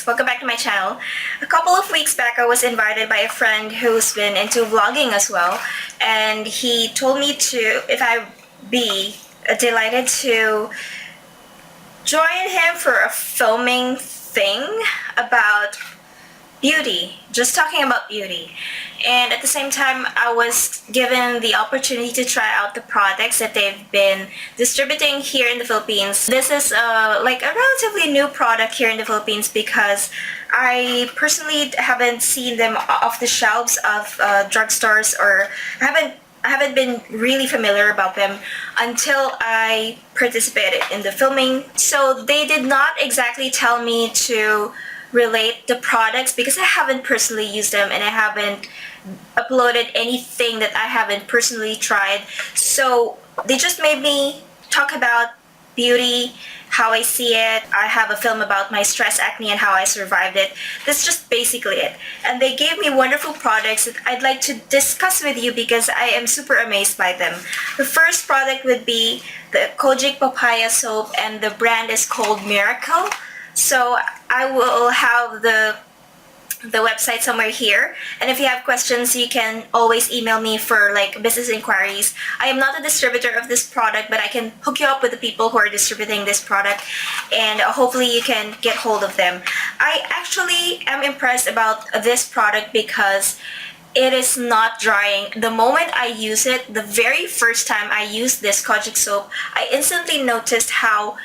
guys, welcome back to my channel. A couple of weeks back I was invited by a friend who's been into vlogging as well, and he told me if I'd be delighted to join him for a filming thing about beauty, just talking about beauty. And at the same time, I was given the opportunity to try out the products that they've been distributing here in the Philippines. This is like a relatively new product here in the Philippines because I personally haven't seen them off the shelves of drugstores, or I haven't been really familiar about them until I participated in the filming. So they did not exactly tell me to relate the products because I haven't personally used them and I haven't uploaded anything that I haven't personally tried. So they just made me talk about beauty, how I see it. I have a film about my stress acne and how I survived it. That's just basically it. And they gave me wonderful products that I'd like to discuss with you because I am super amazed by them. The first product would be the Kojic Papaya soap, and the brand is called Mirakel. So I will have the website somewhere here, and if you have questions you can always email me for like business inquiries. I am not a distributor of this product, but I can hook you up with the people who are distributing this product, and hopefully you can get hold of them. I actually am impressed about this product because it is not drying. The moment I use it, the very first time I used this Kojic soap, I instantly noticed how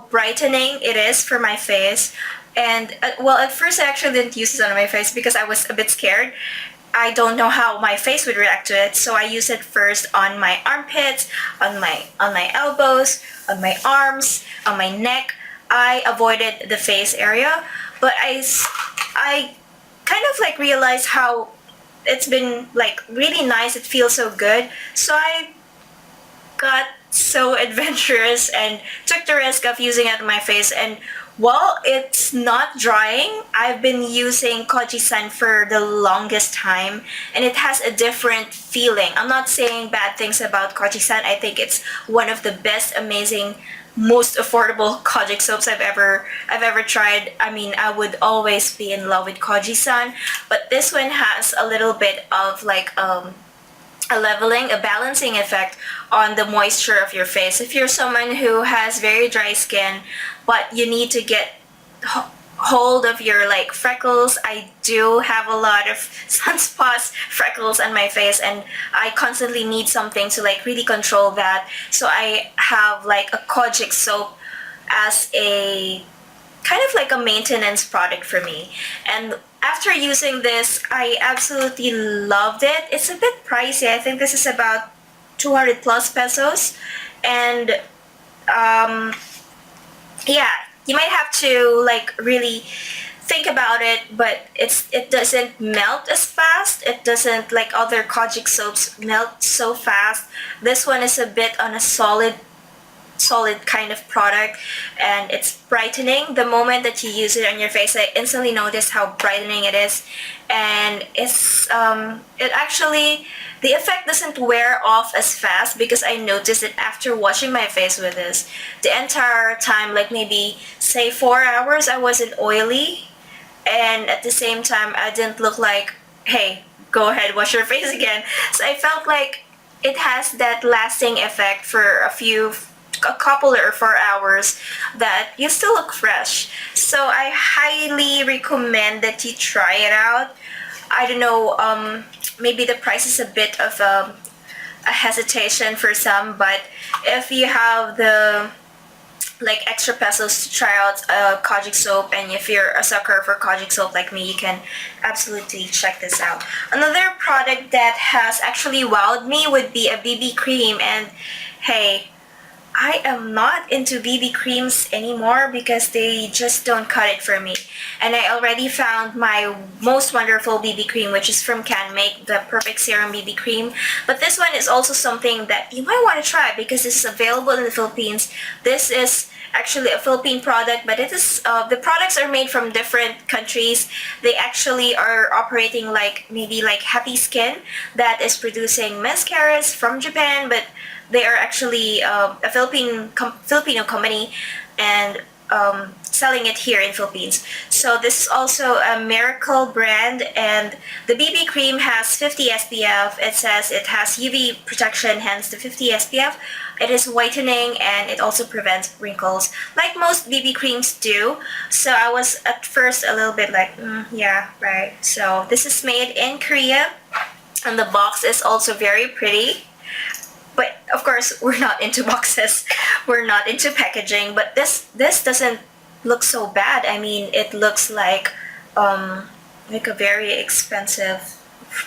brightening it is for my face. And well, at first I actually didn't use this on my face because I was a bit scared. I don't know how my face would react to it, so I used it first on my armpits, on my elbows, on my arms, on my neck. I avoided the face area, but I kind of like realized how it's been like really nice. It feels so good, so I got so adventurous and took the risk of using it on my face. And while it's not drying, I've been using Kojic for the longest time, and it has a different feeling. I'm not saying bad things about Kojic. I think it's one of the best, amazing, most affordable Kojic soaps I've ever tried. I mean, I would always be in love with Kojic, but this one has a little bit of like a balancing effect on the moisture of your face. If you're someone who has very dry skin, but you need to get hold of your like freckles, I do have a lot of sunspots, freckles on my face, and I constantly need something to like really control that. So I have like a Kojic soap as a kind of like a maintenance product for me. And after using this, I absolutely loved it. It's a bit pricey. I think this is about 200 plus pesos. And yeah, you might have to like really think about it, but it doesn't melt as fast. It doesn't like other Kojic soaps melt so fast. This one is a bit on a solid kind of product, and it's brightening. The moment that you use it on your face, I instantly notice how brightening it is, and it actually, the effect doesn't wear off as fast because I noticed it after washing my face with this. The entire time, like maybe say 4 hours, I wasn't oily, and at the same time I didn't look like, hey, go ahead, wash your face again. So I felt like it has that lasting effect for a couple or 4 hours that you still look fresh. So I highly recommend that you try it out. I don't know, maybe the price is a bit of a hesitation for some, but if you have the like extra pesos to try out Kojic soap, and if you're a sucker for Kojic soap like me, you can absolutely check this out. Another product that has actually wowed me would be a BB cream, and hey, I am not into BB creams anymore because they just don't cut it for me. And I already found my most wonderful BB cream, which is from CanMake, the Perfect Serum BB Cream. But this one is also something that you might want to try because this is available in the Philippines. This is actually a Philippine product, but it is the products are made from different countries. They actually are operating like maybe like Happy Skin that is producing mascaras from Japan, but they are actually a Filipino company, and selling it here in Philippines. So this is also a Mirakel brand, and the BB cream has 50 SPF. It says it has UV protection, hence the 50 SPF. It is whitening and it also prevents wrinkles, like most BB creams do. So I was at first a little bit like, yeah, right. So this is made in Korea, and the box is also very pretty. But of course, we're not into boxes. We're not into packaging. But this doesn't look so bad. I mean, it looks like a very expensive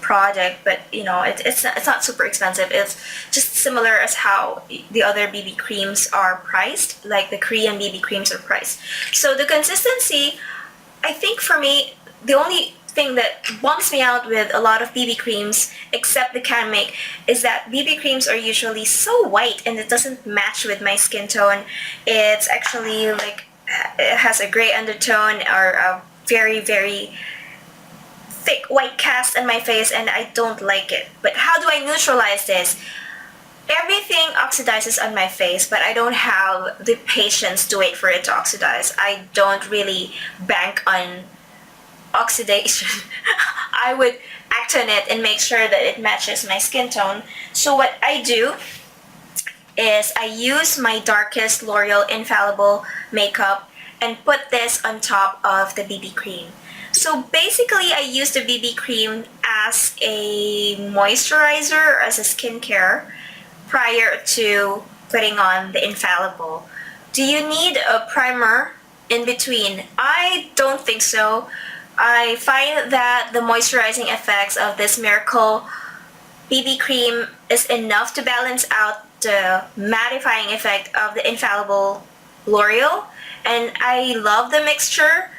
product, but you know, it's not super expensive. It's just similar as how the other BB creams are priced, like the Korean BB creams are priced. So the consistency, I think for me, the only thing that bumps me out with a lot of BB creams, except the can make, is that BB creams are usually so white and it doesn't match with my skin tone. It's actually like, it has a gray undertone or a very, very thick white cast on my face, and I don't like it. But how do I neutralize this? Everything oxidizes on my face, but I don't have the patience to wait for it to oxidize. I don't really bank on oxidation. I would act on it and make sure that it matches my skin tone. So what I do is I use my darkest L'Oreal Infallible makeup and put this on top of the BB cream. So basically, I use the BB cream as a moisturizer, as a skincare, prior to putting on the Infallible. Do you need a primer in between? I don't think so. I find that the moisturizing effects of this Mirakel BB cream is enough to balance out the mattifying effect of the Infallible L'Oreal, and I love the mixture.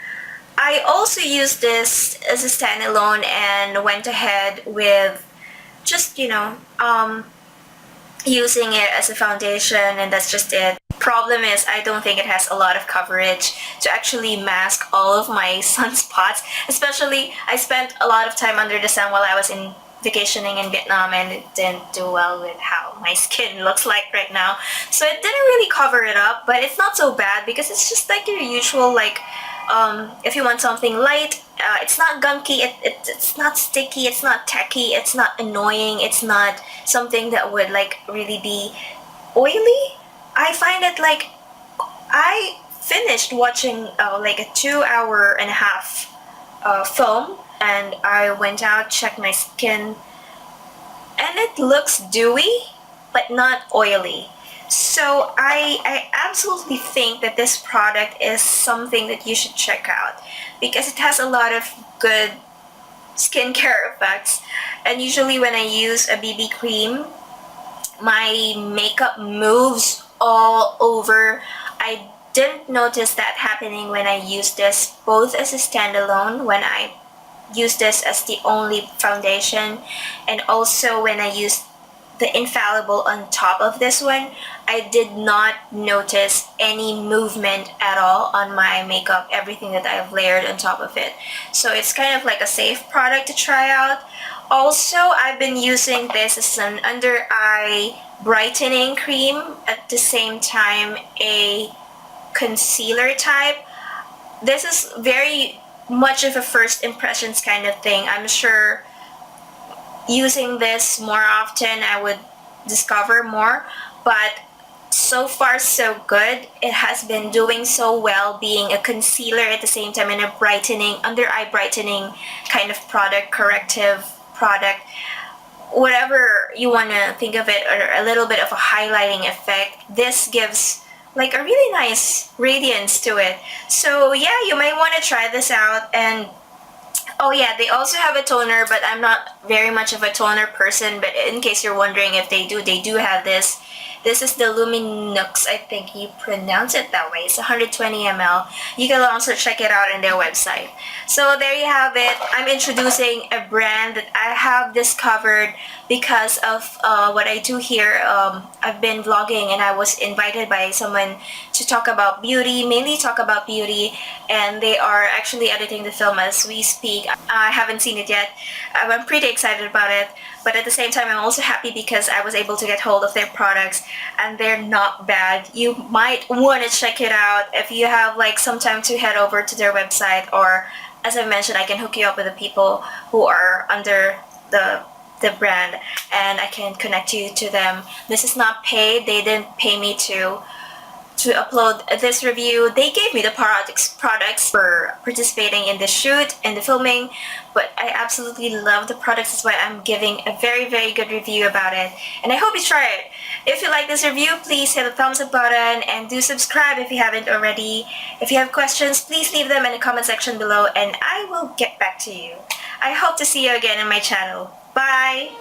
I also used this as a standalone and went ahead with just, using it as a foundation, and that's just it. Problem is, I don't think it has a lot of coverage to actually mask all of my sunspots. Especially, I spent a lot of time under the sun while I was in vacationing in Vietnam, and it didn't do well with how my skin looks like right now. So it didn't really cover it up, but it's not so bad because it's just like your usual, like, if you want something light, it's not gunky, it's not sticky, it's not tacky, it's not annoying, it's not something that would like really be oily. I find it like, I finished watching like a 2.5 hour film, and I went out, checked my skin, and it looks dewy but not oily. So I absolutely think that this product is something that you should check out because it has a lot of good skincare effects. And usually when I use a BB cream, my makeup moves all over. I didn't notice that happening when I used this both as a standalone, when I used this as the only foundation, and also when I used the Infallible on top of this one. I did not notice any movement at all on my makeup, everything that I've layered on top of it. So it's kind of like a safe product to try out. Also, I've been using this as an under eye brightening cream, at the same time a concealer type. This is very much of a first impressions kind of thing. I'm sure using this more often I would discover more, but so far so good. It has been doing so well being a concealer at the same time and a brightening, under eye brightening kind of product, corrective product, whatever you want to think of it, or a little bit of a highlighting effect. This gives like a really nice radiance to it. So yeah, you might want to try this out. And oh yeah, they also have a toner, but I'm not very much of a toner person, but in case you're wondering if they do have this. This is the Lumineux, I think you pronounce it that way. It's 120 ml. You can also check it out on their website. So there you have it. I'm introducing a brand that I have discovered because of what I do here. I've been vlogging and I was invited by someone to talk about beauty, mainly talk about beauty, and they are actually editing the film as we speak. I haven't seen it yet. I'm pretty excited about it. but at the same time I'm also happy because I was able to get hold of their products and they're not bad. You might want to check it out if you have like some time to head over to their website, or as I mentioned, I can hook you up with the people who are under the brand and I can connect you to them. This is not paid. They didn't pay me to upload this review. They gave me the products for participating in the shoot and the filming, but I absolutely love the products. That's why I'm giving a very, very good review about it, and I hope you try it. If you like this review, please hit the thumbs up button and do subscribe if you haven't already. If you have questions, please leave them in the comment section below and I will get back to you. I hope to see you again on my channel. Bye!